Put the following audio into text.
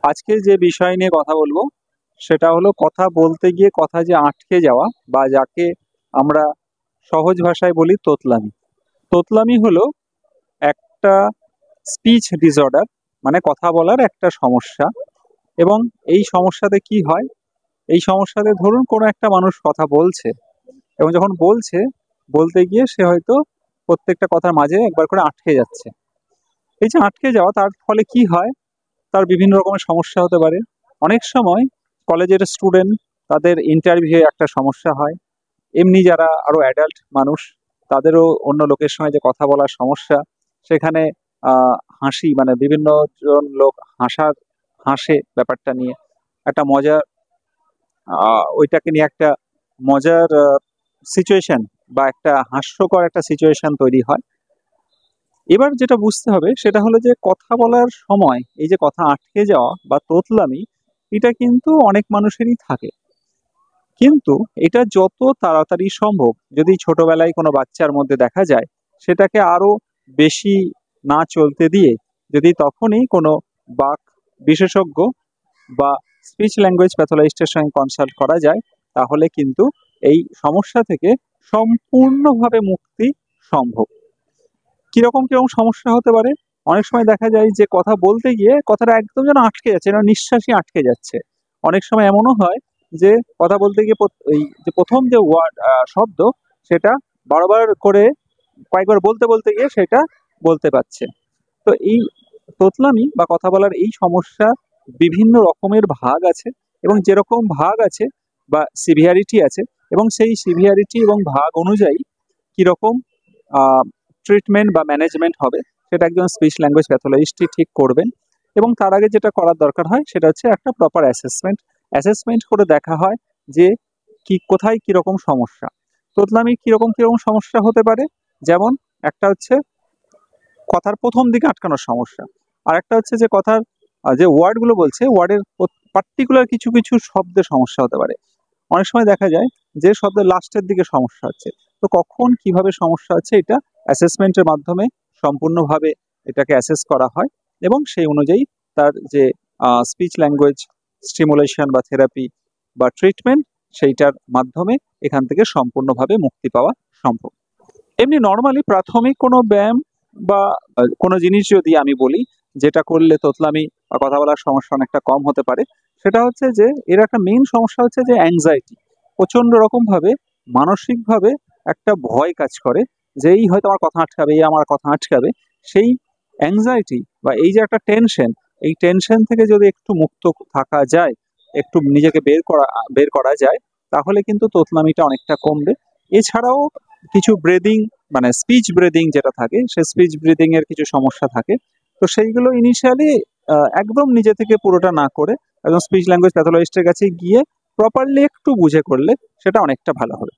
আজকে যে বিষয় নিয়ে কথা বলবো সেটা হলো কথা বলতে গিয়ে কথা যে আটকে যাওয়া বা যাকে আমরা সহজ ভাষায় বলি তোতলামি। তোতলামি হলো একটা স্পিচ ডিসঅর্ডার, মানে কথা বলার একটা সমস্যা। এবং এই সমস্যাতে কি হয়, এই সমস্যাতে ধরুন কোনো একটা মানুষ কথা বলছে এবং যখন বলতে গিয়ে সে হয়তো প্রত্যেকটা কথার মাঝে একবার করে আটকে যাচ্ছে। এই যে আটকে যাওয়া, তার ফলে কি হয়, তার বিভিন্ন রকমের সমস্যা হতে পারে। অনেক সময় কলেজের স্টুডেন্ট, তাদের ইন্টারভিউ একটা সমস্যা হয়। এমনি যারা আরো অ্যাডাল্ট মানুষ, তাদেরও অন্য লোকের সঙ্গে যে কথা বলার সমস্যা, সেখানে হাসি, মানে বিভিন্ন জন লোক হাসে ব্যাপারটা নিয়ে একটা মজা, ওইটাকে নিয়ে একটা মজার সিচুয়েশন বা একটা হাস্যকর একটা সিচুয়েশন তৈরি হয়। এবার যেটা বুঝতে হবে সেটা হলো যে কথা বলার সময় এই যে কথা আটকে যাওয়া বা তোতলামি, এটা কিন্তু অনেক মানুষেরই থাকে। কিন্তু এটা যত তাড়াতাড়ি সম্ভব যদি ছোটবেলায় কোনো বাচ্চার মধ্যে দেখা যায়, সেটাকে আরো বেশি না চলতে দিয়ে যদি তখনই কোনো বাক বিশেষজ্ঞ বা স্পিচ ল্যাঙ্গুয়েজ প্যাথোলজিস্টের সঙ্গে কনসাল্ট করা যায়, তাহলে কিন্তু এই সমস্যা থেকে সম্পূর্ণভাবে মুক্তি সম্ভব। কিরকম কিরকম সমস্যা হতে পারে? অনেক সময় দেখা যায় যে কথা বলতে গিয়ে কথাটা একদম যেন আটকে যাচ্ছে, যেন নিঃশ্বাসই আটকে যাচ্ছে। অনেক সময় এমনও হয় যে কথা বলতে গিয়ে এই যে প্রথম যে ওয়ার্ড, শব্দ, সেটা বারবার করে কয়েকবার বলতে বলতে গিয়ে সেটা বলতে পারছে। তো এই তোতলামি বা কথা বলার এই সমস্যা বিভিন্ন রকমের ভাগ আছে, এবং যেরকম ভাগ আছে বা সিভিয়ারিটি আছে, এবং সেই সিভিয়ারিটি এবং ভাগ অনুযায়ী কিরকম ট্রিটমেন্ট বা ম্যানেজমেন্ট হবে, সেটা একজন স্পিচ ল্যাঙ্গুয়েজ প্যাথোলজিস্টই ঠিক করবেন। এবং তার আগে যেটা করার দরকার হয় সেটা হচ্ছে একটা প্রপার অ্যাসেসমেন্ট করে দেখা হয় যে কোথায় কিরকম সমস্যা। তোতলামির কিরকম কিরকম সমস্যা হতে পারে, যেমন একটা হচ্ছে কথার প্রথম দিকে আটকানোর সমস্যা, আর একটা হচ্ছে যে কথার যে ওয়ার্ডগুলো বলছে, ওয়ার্ডের পার্টিকুলার কিছু কিছু শব্দের সমস্যা হতে পারে। অনেক সময় দেখা যায় যে শব্দের লাস্টের দিকে সমস্যা হচ্ছে। তো কখন কিভাবে সমস্যা হচ্ছে, এটা অ্যাসেসমেন্টের মাধ্যমে সম্পূর্ণভাবে এটাকে অ্যাসেস করা হয়, এবং সেই অনুযায়ী তার যে স্পিচ ল্যাঙ্গুয়েজ স্টিমুলেশন বা থেরাপি বা ট্রিটমেন্ট, সেইটার মাধ্যমে এখান থেকে সম্পূর্ণভাবে মুক্তি পাওয়া সম্ভব। এমনি নর্মালি প্রাথমিক কোনো ব্যায়াম বা কোনো জিনিস যদি আমি বলি, যেটা করলে তোতলামি বা কথা বলার সমস্যা অনেকটা কম হতে পারে, সেটা হচ্ছে যে এর একটা মেইন সমস্যা হচ্ছে যে অ্যাংজাইটি। প্রচন্ড রকম ভাবে মানসিকভাবে একটা ভয় কাজ করে যে এই হয়তো আমার কথা আটকাবে, এই আমার কথা আটকাবে। সেই অ্যাংজাইটি বা এই যে একটা টেনশন, এই টেনশন থেকে যদি একটু মুক্ত থাকা যায়, একটু নিজেকে বের করা যায়, তাহলে কিন্তু তোতলামিটা অনেকটা কমবে। এছাড়াও কিছু ব্রেদিং, মানে স্পিচ ব্রেদিং যেটা থাকে, সে স্পিচ ব্রিদিং এর কিছু সমস্যা থাকে। তো সেইগুলো ইনিশিয়ালি একদম নিজে থেকে পুরোটা না করে একদম স্পিচ ল্যাঙ্গুয়েজ প্যাথোলজিস্টের কাছে গিয়ে প্রপারলি একটু বুঝে করলে সেটা অনেকটা ভালো হবে।